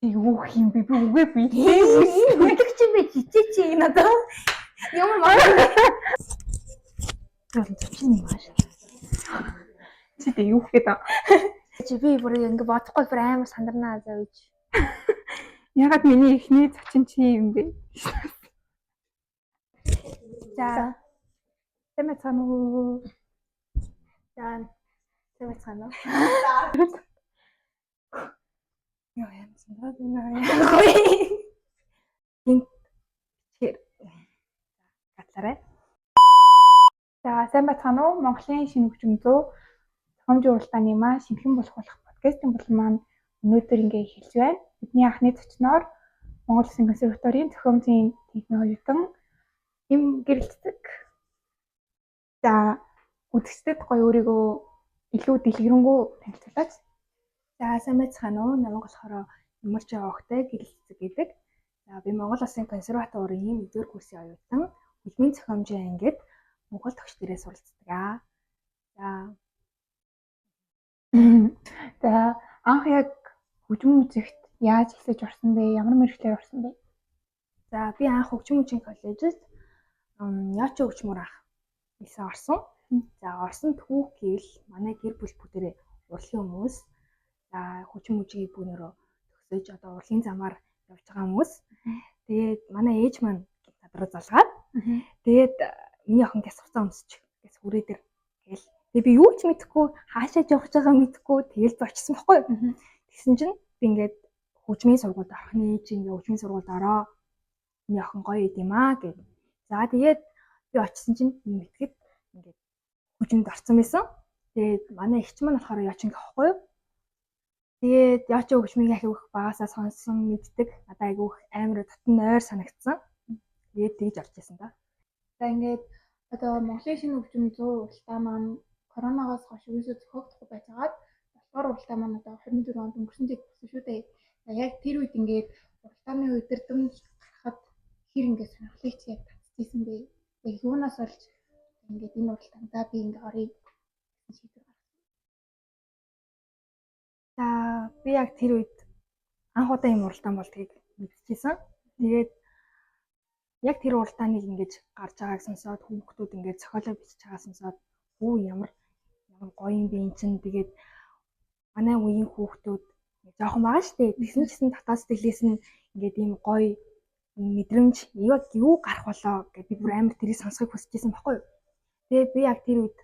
Юу юм би үгүй би. Үлэгч юм бэ чи надад юм маа. Чинь маш. Чи тэ юу гээд аа. Чи би бүр ингэ бодохгүй бүр амар сандарнаа заа гэж. Ягаад миний эхний зочин чи юм бэ? За. Тэмэцэн үү. За. Тэмэцэн үү. Яа юм санаад байна. Гинт тэр гатлаарай. За сайн байцгаана уу? Монголын шинэ хөгжим 100 зохиомжийн уралдааны маань шинэхэн болох подкастын болон маань өнөөдөр ингээ эхэлж байна. Бидний анхны зочноор Монгол Улсын консерваторийн зохиомжийн техникийн оюутан им гэрэлцдэг. За үзэгчдэд гоё өөрийгөө илүү дэлгэрэнгүй танилцуулаач. За сайн байцгаана уу? Намайг болохоор Ямарч Огтой гэрэлцдэг гэдэг. За би Монгол Улсын консерваторийн 1-р курсын оюутан, хөгжмийн зохиомжийн ангид Монгол төгс дээрээ суралцдаг. За анх яг хөгжмийн үзэгт яаж эхлэж орсон бэ? Ямар мэргэжлээр орсон бэ? За би анх хөгжмийн үеийн коллежид яач хөгжмөр анх ийсэн орсон. За орсон түүх гэвэл манай гэр бүл бүгдээрээ урлагийн хүмүүс. За хөгжмийн үеийн бүгнөрөө төгсөж одоо урлагийн замаар явж байгаа хүмүүс. Тэгээд манай ээж маань над руу залгаад тэгээд миний охин гэс уцаа өмсөж гэс хүрээ дээр гээл. Тэгээ би юу ч мэдэхгүй хаашаа явж байгааг мэдэхгүй тэгэл зочсон байхгүй. Тэгсэн чинь би ингээд хөгжмийн сургуульд орохны ээж ингээд хөгжмийн сургуульд ороо. Миний охин гоё идэм аа гэв. За тэгээд би очисон чинь мэтгэд ингээд хөгжмөнд орсон байсан. Тэгээд манай эгч маань болохоор яач ингээ авахгүй юу? Тэгээд яач хөгжмийг ахиу их багасаа сонссон мэддэг. Надаа айгүйх амар дотн ойр санагдсан. Тэгээд тэгж орж исэн да. За ингээд одоо Монголын шинэ хөгжим 100 уралдаан маань коронавигоос хойш ерөөсөө зохиогдохгүй байжгаад болохоор уралдаан маань одоо 24 онд өнгөрсөн жил болсон шүү дээ. За яг тэр үед ингээд уралдааны өдөртөн гарахад хэр ингээд сонирхлыг чи яг татчихсан бэ? Яг юунаас олж ингээд энэ уралдаанд би ингээд оръё гэсэн шийдвэр гаргасан. За би яг тэр үед анх удаа юм уралдаан болдгийг мэдчихсэн. Тэгээд яг тэр уралдааныг ингэж гарч байгааг сонсоод хүүхдүүд ингэж зохиолоо бичиж байгаа сонсоод хүү ямар гоё юм бэ эн чинь. Тэгээд манай үеийн хүүхдүүд жоохон байгаа шүү дээ. Тэгсэн чинь татаа сэтгэлээс нь ингээд ийм гоё мэдрэмж яг юу гарах болоо гэж би бүр амар тэрийг сонсохыг хүсэж байсан байхгүй юу. Тэгээд би яг тэр үед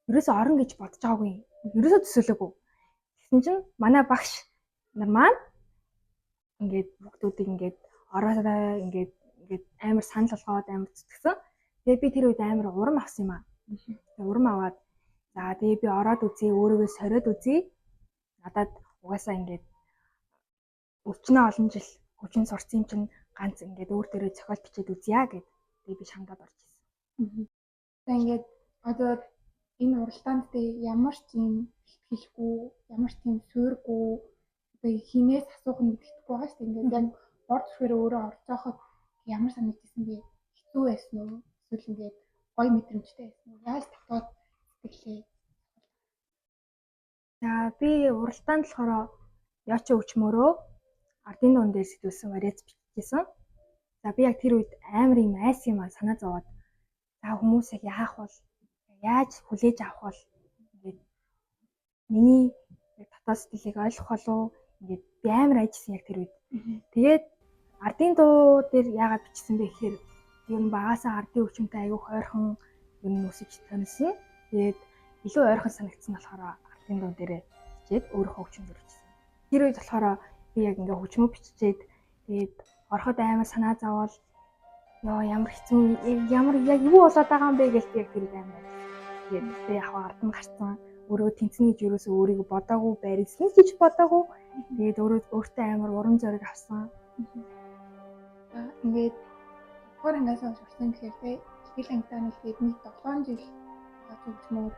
ерөөсөө орно гэж бодож байгаагүй. Ерөөсөө төсөөлөөгүй. Тэгсэн чинь манай багш нар маань ингээд хүүхдүүдийг ингээд ороорой ингээд амар санал болгоод амар зүтгэсэн. Тэгээд би тэр үед амар урам авсан юм аа. Тэгээд урам аваад за тэгээд би ороод үзье, өөрийгөө сориод үзье. Надад угаасаа ингээд өчнөө олон жил хөгжим сурсан юм чинь ганц ингээд өөр дээрээ зохиол бичээд үзье гэд тэгээд би шамдаад орж ирсэн. За ингээд одоо энэ уралдаанд тэ ямар ч юм хэлэхгүй, ямар ч юм суурьгүй одоо хинээс асуух нь мэддэхгүй байгаа шүү дээ. Ингээд яг бор түвшээр өөрөө орж байхад ямар санагдсан бэ? Хэцүү байсан уу? Эсвэл ингээд гоё мэдрэмжтэй байсан уу? Яаж татаад сэтгэлээ? За би уралдаанд болохоор яач хөгжмөрөө ардын дуун дээр сэтгүүлсэн вариац бичижсэн. За би яг тэр үед амар юм айс юм аа санаа зовоод за хүмүүс яг яах вэ? Яаж хүлээж авах вэ? Ингээд миний яг татаад сэтгэлийг ойлгох болов ингээд би амар айжсэн яг тэр үед. Тэгээд ардын дуу дээр яагаад бичсэн бэ гэхээр ер нь багасаа ардын хөгжмөнтэй аягүй ойрхон ер нь үсэж таньсан. Тэгээд илүү ойрхон санагдсан болохоор ардын дуу дээрээ бичээд өөрөө хөгжмөд бичсэн. Тэр үед болохоор би яг ингээ хөгжмөө биччихээд тэгээд ороход амар санаа зовоод ёо ямар хэцүү ямар яг юу болоод байгаа юм бэ гэж би яг тэр амар. Тэгээд би яг ард нь гарсан. Өөрөө тэнцэнэ гэж ерөөсөө өөрийгөө бодоогүй, барьсан гэж бодоогүй. Тэгээд өөртөө амар урам зориг авсан. Ингээд хөр ангаас орсон гэхээр тэ хэл ангитааны хэлээд нэг 7 жил хөгжмөр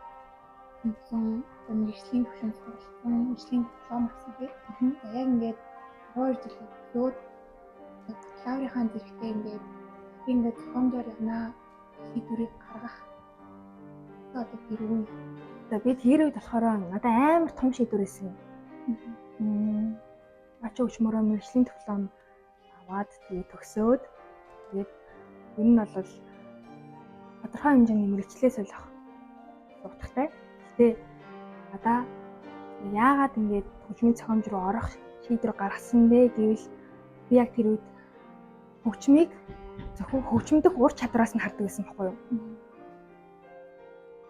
хийсэн мэргэжлийн төвшин сурсан, мэргэжлийн диплом авсан тий. Яг ингээд 2 жил өгөөд бакалаврынхаа зэрэгтээ ингээд зохиомжоор явнаа шийдвэрийг гаргах. Одоо тэр үе. За би тэр үед болохоор надад амар том шийдвэр байсан юм. ачаа өчмөрөө мэргэжлийн диплом аваад тэгээ төгсөөд тэгээд ер нь бол тодорхой хэмжээний мэргэжлээ солих утгатай. Гэтэ надаа яагаад ингэж хөгжмийн зохиомж руу орох шийдвэр гаргасан бэ гэвэл би яг тэр үед хөгжмийг зөвхөн хөгжмөдөх ур чадвараас нь хардаг байсан байхгүй юу?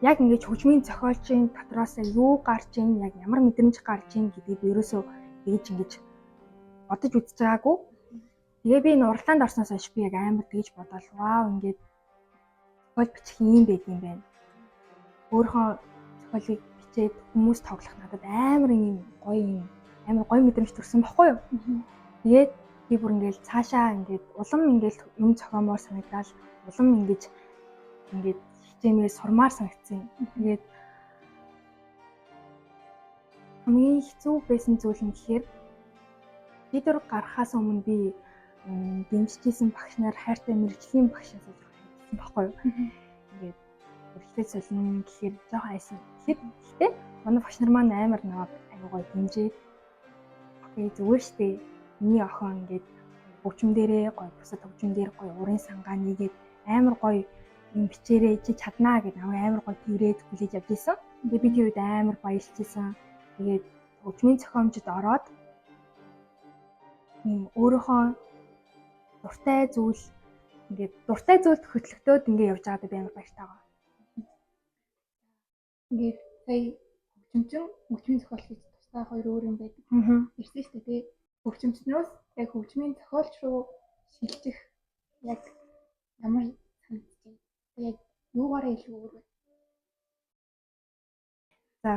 Яг ингэж хөгжмийн зохиолчийн дотроос юу гарч ийн, яг ямар мэдрэмж гарч ийн гэдгийг ерөөсөө ингэж бодож үзэж байгаагүй. Тэгээ би энэ уралдаанд орсноос хойш би яг амар тэгж бодоод вау ингэж зохиол бичих юм байд юм байна. Өөрийнхөө зохиолыг бичээд хүмүүс тоглох надад амар гоё мэдрэмж төрсөн байхгүй юу? Тэгээд би бүр ингээл цаашаа ингээд улам ингээд юм зохиомоор санагдал улам ингээд хичээнээр сурмаар санагдсан. Тэгээд хамгийн хэцүү байсан зүйл нь гэхээр шийдвэр гаргахаас өмнө би дэмжижсэн багш нар хайртай мэргэжлийн багшаас хэлсэн байхгүй юу? Ингээд мэргэжлээ солино гэхээр жоохон айсан. Гэхдээ манай багш нар маань амар наваад аюугаа дэмжээд окей зүгээр штэ. Миний охин ингээд хөгжим дээрээ гоё бусад хөгжим дээр гоё урын сангаа нийгээд амар гоё юм бичээрэй чи чаднаа гэдэг амар гоё тэрээд хүлээж авч ийсэн. Тэгээд би тэр үед амар баярлж ийсэн. Тэгээд хөгжмийн зохиомжид ороод өөрийнхөө дуртай зүйлд хөтлөгдөөд ингээд явж байгаад би амар баяртай байгаа. Ингээд сая хөгжмийн зохиолч гэж тусдаа хоёр өөр юм байдаг. Ирсэн шүү дээ. Хөгжимчнөөс яг хөгжмийн зохиолч руу шилжих яг ямар санагдчих. Яг юугаараа илүү өөр вэ? За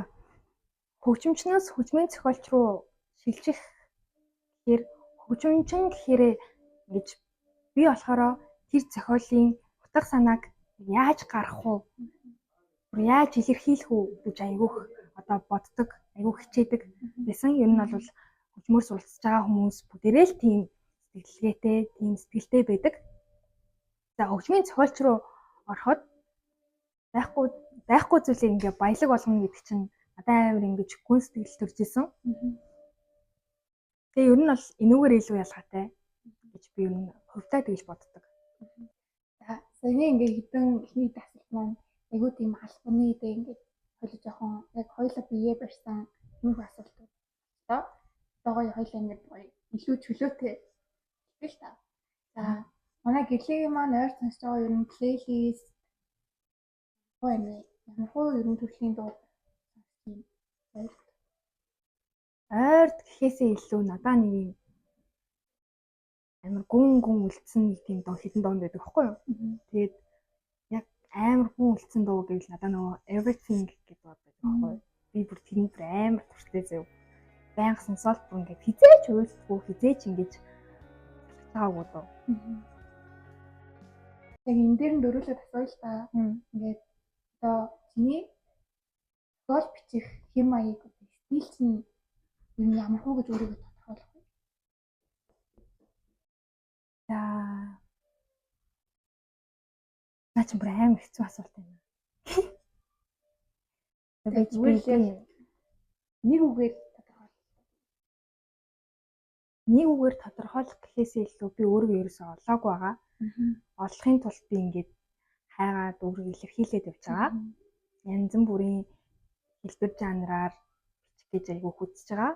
хөгжимчнөөс хөгжмийн зохиолч руу шилжих гэхээр хөгжимчин гэхээр ингэж би болохоор тэр зохиолын утга санааг яаж гаргах уу? Яаж илэрхийлэх үү гэж айгүйх одоо боддог, айгүйх хичээдэг байсан. Ер нь бол хөгжмөр суралцж байгаа хүмүүс бүгдээрээ л тийм сэтгэлгээтэй, тийм сэтгэлтэй байдаг. За хөгжмийн зохиолч руу ороход байхгүй зүйлийг ингээ баялаг болгоно гэдэг чинь надад амар ингэж гүн сэтгэл төрж исэн. Тэгээ ер нь бол энүүгээр илүү ялгаатай гэж би ер нь хувьдаа тэгж боддог. За саяны ингээ хитэн ихний дасгал маань айгүй тийм албаны идэ ингээ хоёул жоохон яг хоёулаа бие барьсан юм асуултууд. Одоо хоёулаа ингээ гоё илүү чөлөөтэй хэлээ л та. За манай гэрлэгийн маань ойр сонсож байгаа ер нь плейлист ямар хөө ер нь төрлийн дуу ойрт гэхээсээ илүү надаа нэг юм амар гүн үлдсэн нэг тийм дуу хитэн дуунд байдаг байхгүй юу? Тэгээд яг амар гүн үлдсэн дуу гэвэл надаа нөгөө Everything гэдэг дуу байдаг байхгүй юу? Би бүр тэрний бүр амар туртай зав. Баян сонсоод бүр ингээд хизээч үйлсгүй хизээч ингэж таагүй дуу. Яг энэ дээр нь дөрүүлээд асууя л та. Ингээд одоо чиний гол бичих хэм маяг стил чинь юу ямар хөө гэж өөрийгөө тодорхойлох вэ? За наа чи бүр амар хэцүү асуулт байна. Тэгээд нэг үгээр тодорхойлох гэхээсээ илүү би өөрийгөө ерөөсөө олоогүй байгаа. Олохын тулд би ингээд хайгаад өөрийгөө илэрхийлээд явж байгаа. Янз бүрийн хэлбэр жанраар бичих гэж айгүй хүсэж байгаа.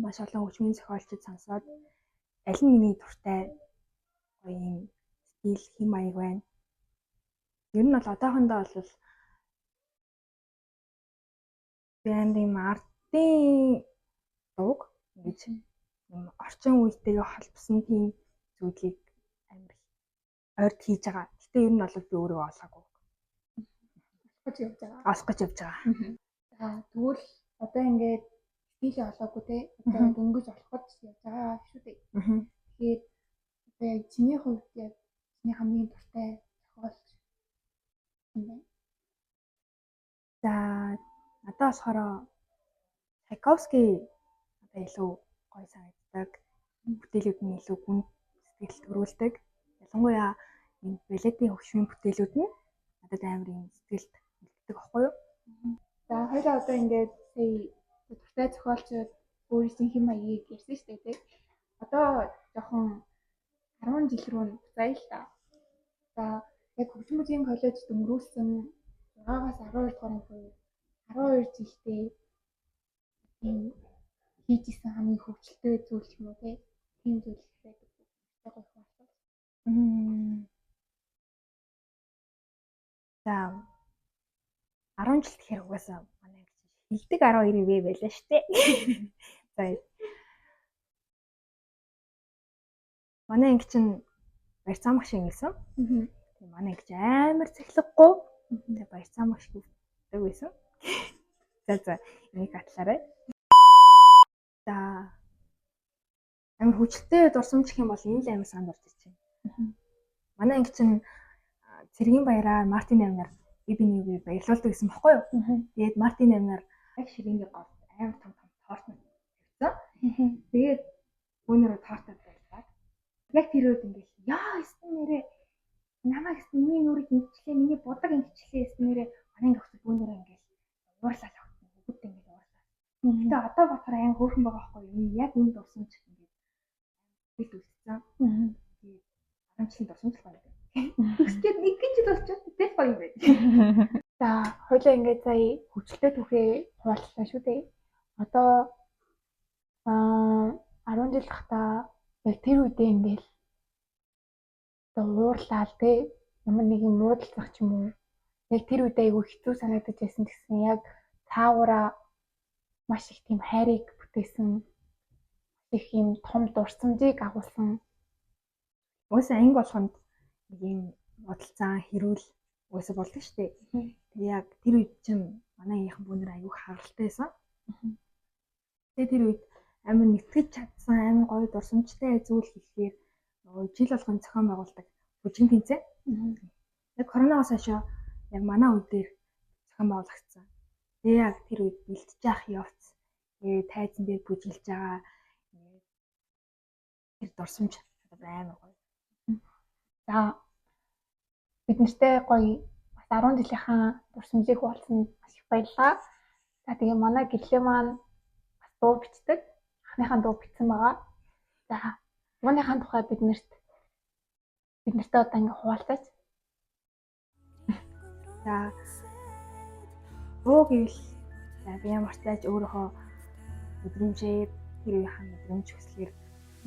Маш олон хөгжмийн зохиолчид сонсоод аль нь миний дуртай гоё юм стил хэм маяг байна. Ер нь бол одоохондоо бол би амийн ардын дууг ингэж орчин үетэйгээ холбосон тийм зүйлийг амар ойрт хийж байгаа. Гэтэ ер нь бол би өөрөө олоогүй. Олох гэж явж байгаа. За тэгвэл одоо ингээд стилээ олоогүй те. Одоо дөнгөж олоход явж байгаа шүү дээ. Тэгээд одоо яг чиний хувьд яг чиний хамгийн дуртай зохиолч юм байна. За надад болохоор Чайковский одоо илүү гоё санагддаг. Бүтээлүүд нь илүү гүн сэтгэл төрүүлдэг. Ялангуяа энэ балетийн хөгжмийн бүтээлүүд нь надад амар юм сэтгэлд үлддэг байхгүй юу? За хоёулаа одоо ингээд сая дуртай зохиолчид өөрийн хэм маягийг ярьсан шүү дээ. одоо жоохон 10 жил рүү буцаая л та. За яг хөгжим музейн коллежид өнгөрүүлсэн 6-аас 12 дугаар буюу 12 жилдээ тийм хийж исэн хамгийн хөвгөлтэй зүйл юм уу те? Тийм зүйл байдаг. Яг гоо байна. За 10 жил гэхээр угаасаа манай англи хилдэг 12 вэ байлаа шүү дээ. За манай анги чинь баяр цаамаг шиг ингэсэн. Тийм манай анги амар цахилгагүй. Тэгээ баяр цаамаг шиг өгдөг байсан. За энийг атлаарай. За амар хүчтэй дурсамж гэх юм бол энэ л амар санд орж ирж байна. Манай анги чинь цэргийн баяраар Мартин амнаар бибинийгээ баярлуулдаг гэсэн баггүй юу? Тэгээд Мартин амнаар яг ширээний гол амар том торт тавьсан. Тэгээд бүүнөрөө тортод байлаа. Яг тэр үед ингээл яа эсвэл нэрээ намайг гэсэн миний нүрийг ингэчлээ, миний будаг ингэчлээ гэсэн нэрээ манай анги өгсөн бүүнөрөө ингээл уурлал өгсөн. Бүгд ингээл уурлаа. Гэтэ одоо бодохоор амар хөөрхөн байгаа байхгүй юу? Яг энэ дурсамж ингээд хэл үлдсэн. Тэгээд 10 жилийн дурсамж л байна. Өсчээд нэг жил болчиход тэгэл гоё юм байна. За хоёлаа ингээд сая хөвчлөлтэй түүхээ хуваалцлаа шүү дээ. Одоо 10 жил тахта яг тэр үедээ ингээд уурлаад те ямар нэгэн муудалцах ч юм уу. Яг тэр үедээ айгүй хэцүү санагдаж байсан гэсэн яг цаагаараа маш их тийм хайрыг бүтээсэн их юм том дурсамжийг агуулсан. Уусаа анги болгонд нэг юм бодолцоо хэрүүл уусаа болдог шүү дээ. Тэгээ яг тэр үед чинь манай ангийнхан бүүнэр аягүй хагаралтай байсан. Тэгээ тэр үед амар нэтгэж чадсан амар гоё дурсамжтай зүйл хийхээр жил болгон зохион байгуулдаг бүжгийн тэнцээ. Яг коронавигоос хойш яг манай үе дээр зохион байгуулагдсан. Тэгээ яг тэр үед бэлтэж явах явц тайзан дээр бүжиглж байгаа тэр дурсамж амар гоё. За бид нартэй гоё бас 10 жилийнхаа дурсамжийг хуваалцсан маш их баярлалаа. За тэгээ манай гэрлээ маань бас дуу бичдэг. Анхныхаа дуу бичсэн байгаа. За үүнийхэн тухай бид нартай одоо ингэ хуваалцаач. За өө гэвэл би ямар тааж өөрийнхөө мэдрэмжээр тэр үеийнхэн мэдрэмж хүслээр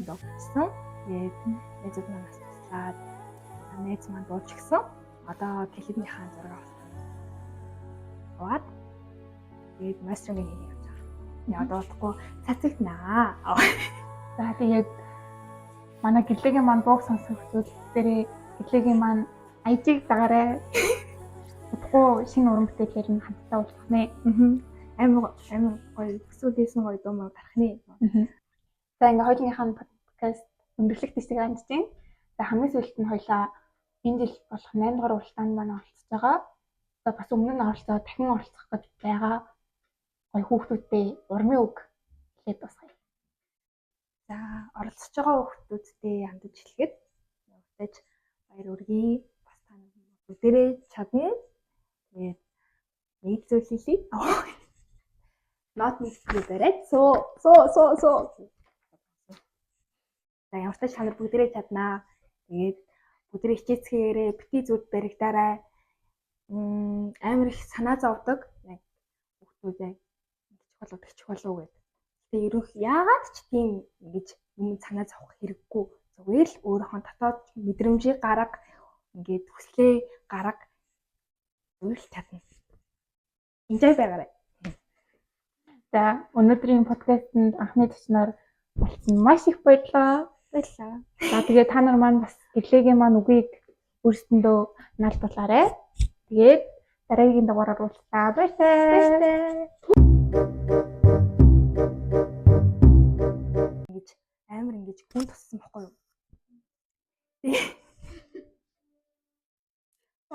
дуу бичсэн. Тэгээд найзууд манаас туслаад найз маань дууч гисэн. Одоо клипийнхаа зураг аваад тэгээд мастеринг хийх гэж байгаа. Яа дуудахгүй цацагтнаа. За тэгээд манай гэрлэгийн маань дууг сонсох зүйлээрээ гэрлэгийн маань IG-г дагараа. Удахгүй шинэ уран бүтээлээр нь хамтдаа уулзах нэ. Амар гоё төсөөлсөн гоё дуу маа гарах нэ. За ингээ хоёулынхаа подкаст өндөрлөх дэсийг хандж байна. За хамгийн сүүлд нь хоёлаа энэ жил болох 8 дугаар уралдаанд маань оролцож байгаа. Одоо бас өмнө нь оролцоод дахин оролцох гэж байгаа гоё хүүхдүүдтэй урмын үг хэлээд басгая. За оролцож байгаа хүүхдүүдтэй хандаж хэлэхэд явагдаж баяр үргээ бас та бүгдээрээ чадна. Тэгээд нэг зүйл хэлье. Not нэг бариад соо. За ямар ч тач та нар бүгдээрээ чаднаа. Тэгээд бүгдээ хичээцгээрээ бити зүуд баригдаарай. Амар их санаа зовдөг. Яг хүүхдүүд ингэж болов гэдэг. Тэгээ ерөнх яагаад ч тийм ингэж юм санаа зовох хэрэггүй. Зүгээр л өөрийнхөө дотоод мэдрэмжийг гарга, ингээд хүслээ гарга. Зүгээр л чадна. Enjoy байгаарай. За өнөөдрийн подкастэнд анхны төчнөр болсон маш их баярлалаа. За тэгээд та нар маань бас гэрлэгийн маань үгийг өөрсдөндөө наалдуулаарай. Тэгээд дараагийн дугаараар уулзлаа. Баярлалаа. Ингэж амар ингэж хүн туссан баггүй юу?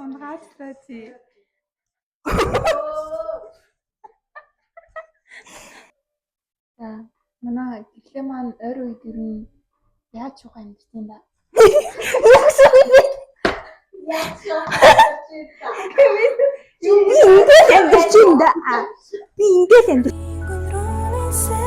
Онгаачлаа чи. За манай гэрлээ маань ойр үед ер нь яаж чухал амьдсан да. Би ингээд амьдсан да.